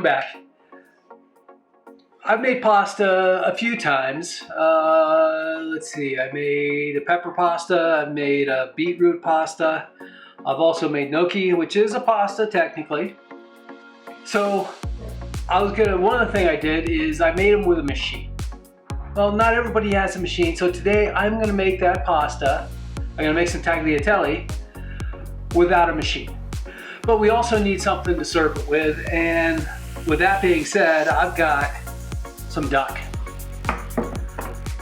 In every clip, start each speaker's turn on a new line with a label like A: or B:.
A: welcome back. I've made pasta a few times. Let's see, I made a pepper pasta, I've made a beetroot pasta. I've also made gnocchi, which is a pasta technically. So one of the things I did is I made them with a machine. Well, not everybody has a machine, so today I'm gonna make that pasta. I'm gonna make some tagliatelle without a machine. But we also need something to serve it with, and with that being said, I've got some duck.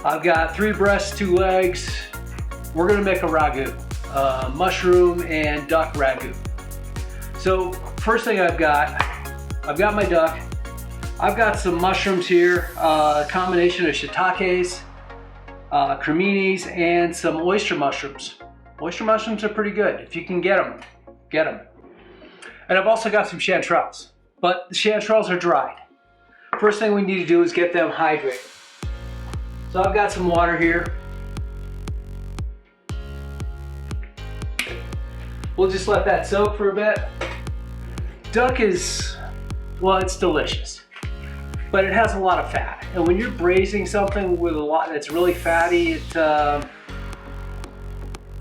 A: I've got 3 breasts, 2 legs. We're gonna make a ragout, mushroom and duck ragout. So first thing I've got my duck. I've got some mushrooms here, a combination of shiitakes, creminis, and some oyster mushrooms. Oyster mushrooms are pretty good. If you can get them, get them. And I've also got some chanterelles, but the chanterelles are dried. First thing we need to do is get them hydrated. So I've got some water here. We'll just let that soak for a bit. Duck is, well, it's delicious, but it has a lot of fat. And when you're braising something with a lot that's really fatty, I'm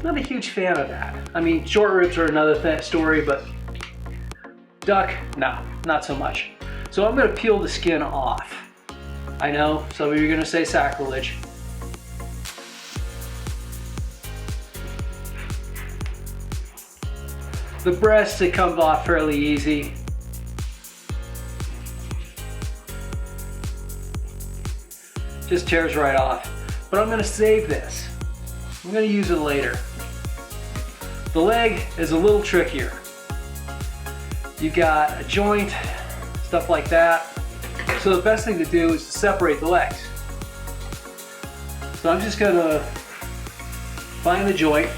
A: not a huge fan of that. I mean, short ribs are another story, but duck, no, not so much. So I'm gonna peel the skin off. I know, some of you are gonna say sacrilege. The breast, it comes off fairly easy. Just tears right off. But I'm gonna save this. I'm gonna use it later. The leg is a little trickier. You've got a joint, stuff like that. So the best thing to do is to separate the legs. So I'm just gonna find the joint.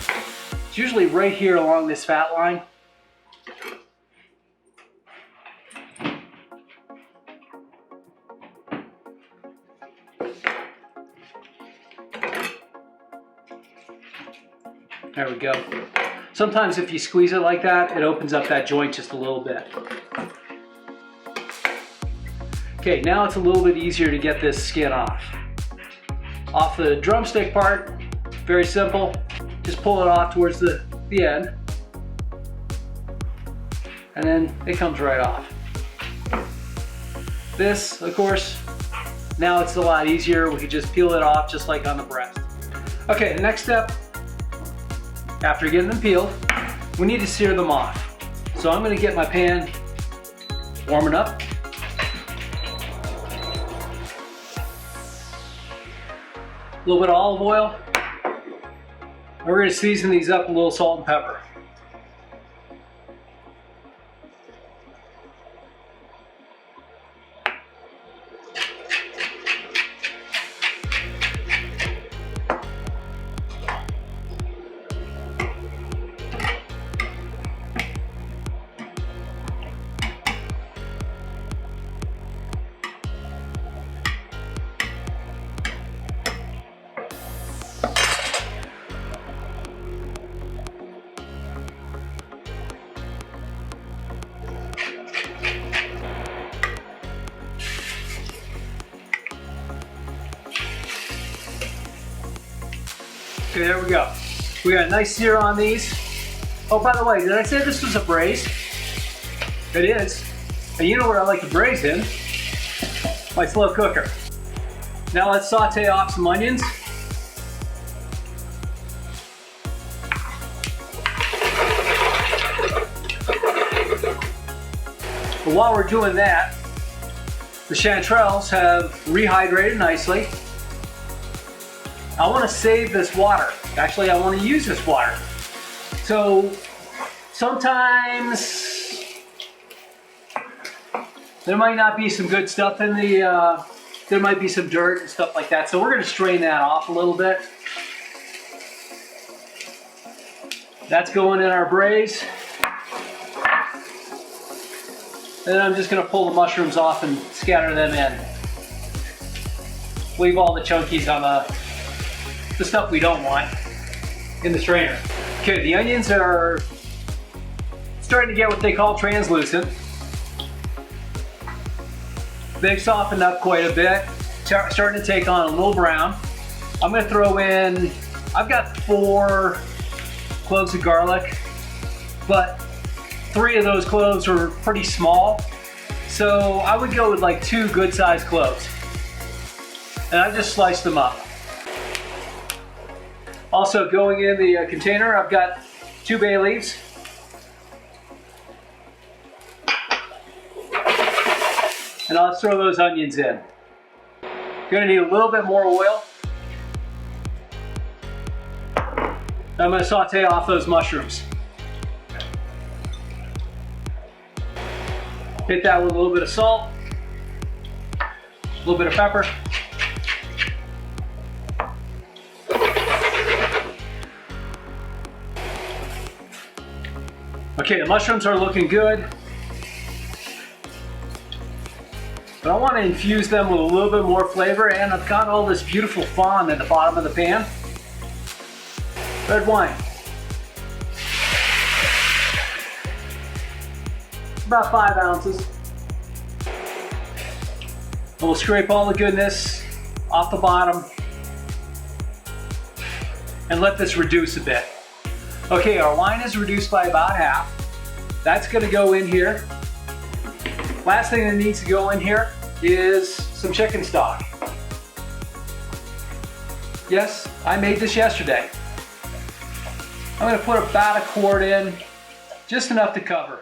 A: It's usually right here along this fat line. There we go. Sometimes if you squeeze it like that, it opens up that joint just a little bit. Okay, now it's a little bit easier to get this skin off. Off the drumstick part, very simple. Just pull it off towards the end. And then it comes right off. This, of course, now it's a lot easier. We could just peel it off just like on the breast. Okay, the next step, after getting them peeled, we need to sear them off. So I'm gonna get my pan warming up. A little bit of olive oil. And we're gonna season these up with a little salt and pepper. Okay, there we go. We got a nice sear on these. Oh, by the way, did I say this was a braise? It is. And you know what I like to braise in? My slow cooker. Now let's saute off some onions. But while we're doing that, the chanterelles have rehydrated nicely. I want to save this water. Actually, I want to use this water. So sometimes there might not be some good stuff in the, there might be some dirt and stuff like that. So we're going to strain that off a little bit. That's going in our braise. And then I'm just going to pull the mushrooms off and scatter them in. Leave all the chunkies on the stuff we don't want in the strainer. Okay, the onions are starting to get what they call translucent. They've softened up quite a bit, starting to take on a little brown. I'm going to throw in, I've got 4 cloves of garlic, but 3 of those cloves are pretty small. So I would go with like 2 good sized cloves. And I just sliced them up. Also going in the container, I've got 2 bay leaves. And I'll throw those onions in. Gonna need a little bit more oil. I'm gonna saute off those mushrooms. Hit that with a little bit of salt, a little bit of pepper. Okay, the mushrooms are looking good. But I want to infuse them with a little bit more flavor, and I've got all this beautiful fond at the bottom of the pan. Red wine. About 5 ounces. And we'll scrape all the goodness off the bottom and let this reduce a bit. Okay, our wine is reduced by about half. That's going to go in here. Last thing that needs to go in here is some chicken stock. Yes, I made this yesterday. I'm going to put about a quart in, just enough to cover.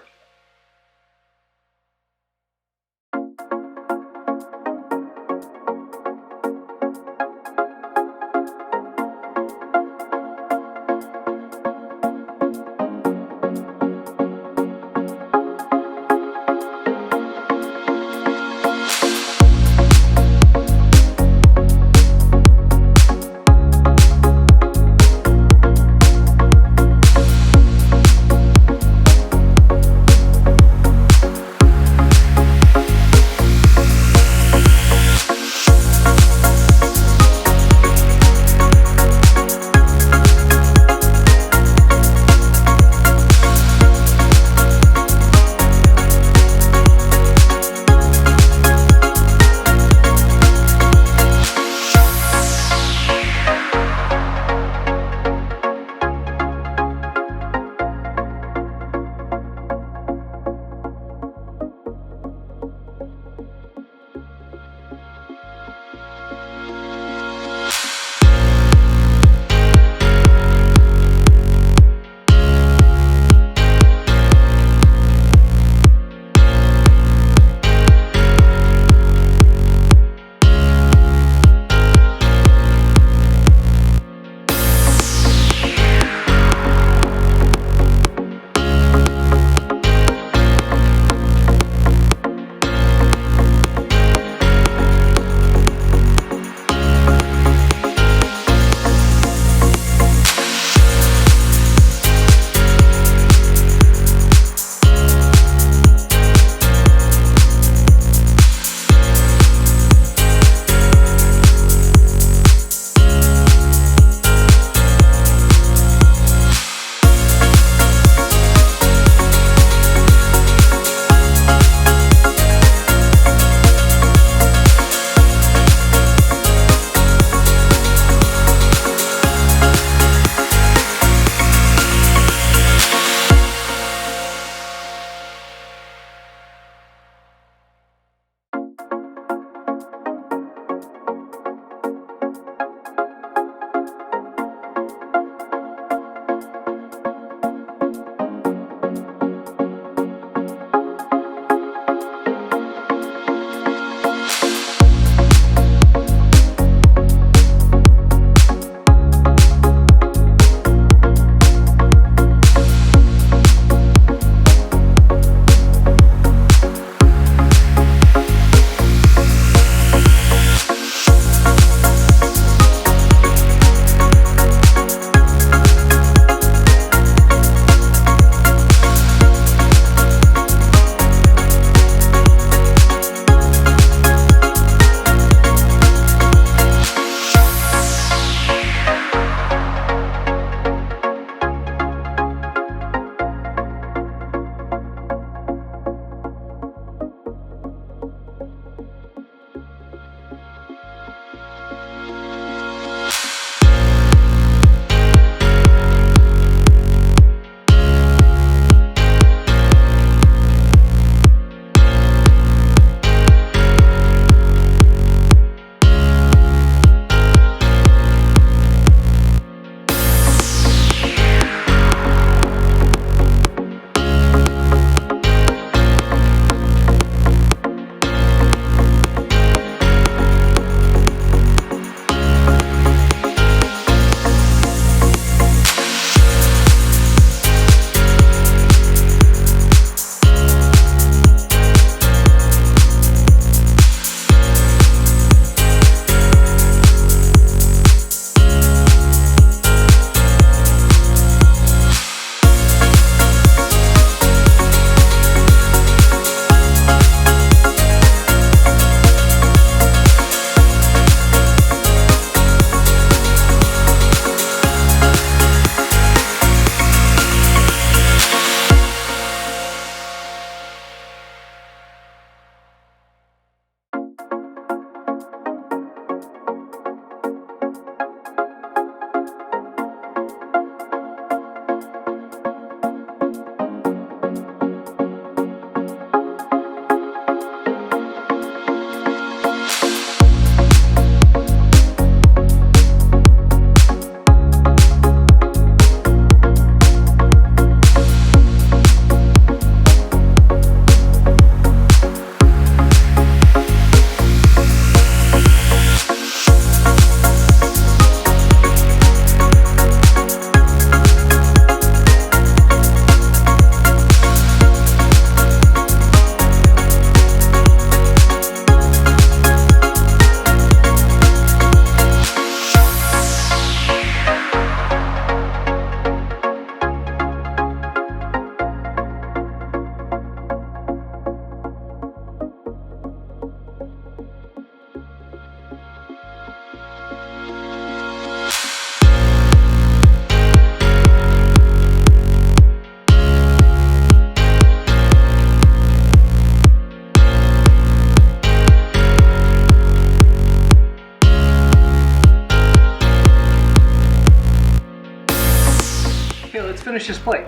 A: delicious plate.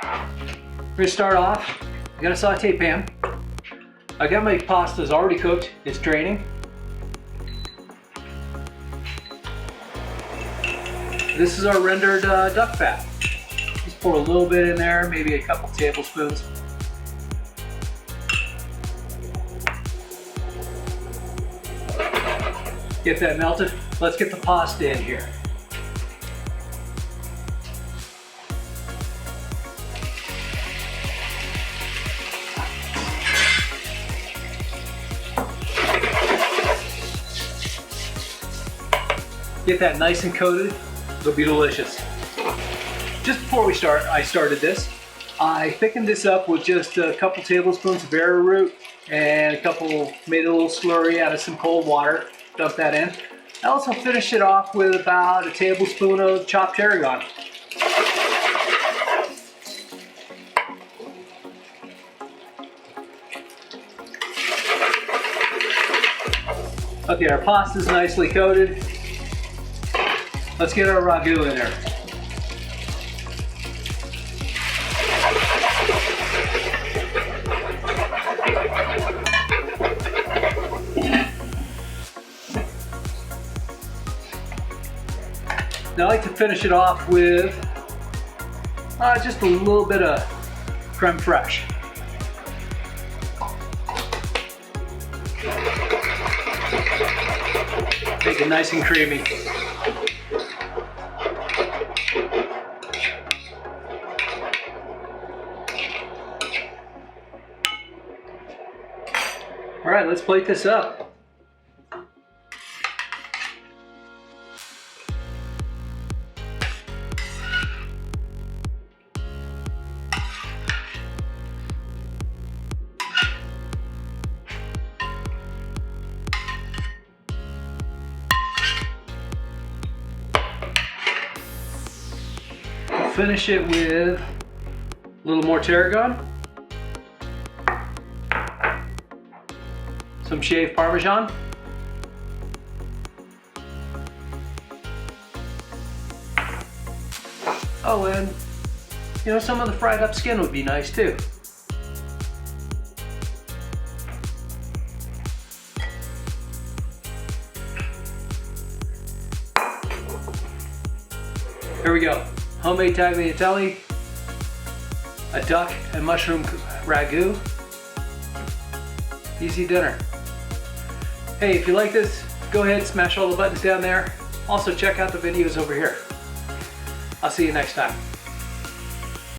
A: We're gonna start off. I got a saute pan. I got my pastas already cooked. It's draining. This is our rendered duck fat. Just pour a little bit in there, maybe a couple tablespoons. Get that melted. Let's get the pasta in here. Get that nice and coated. It'll be delicious. Just before we start, I started this. I thickened this up with just a couple tablespoons of arrowroot and made a little slurry out of some cold water. Dump that in. I also finished it off with about a tablespoon of chopped tarragon. Okay, our pasta's nicely coated. Let's get our ragu in there. Now I like to finish it off with just a little bit of creme fraiche. Make it nice and creamy. All right, let's plate this up. Finish it with a little more tarragon, some shaved Parmesan, oh, and some of the fried up skin would be nice too. Here we go. Homemade tagliatelle, a duck and mushroom ragu. Easy dinner. Hey, if you like this, go ahead and smash all the buttons down there. Also check out the videos over here. I'll see you next time.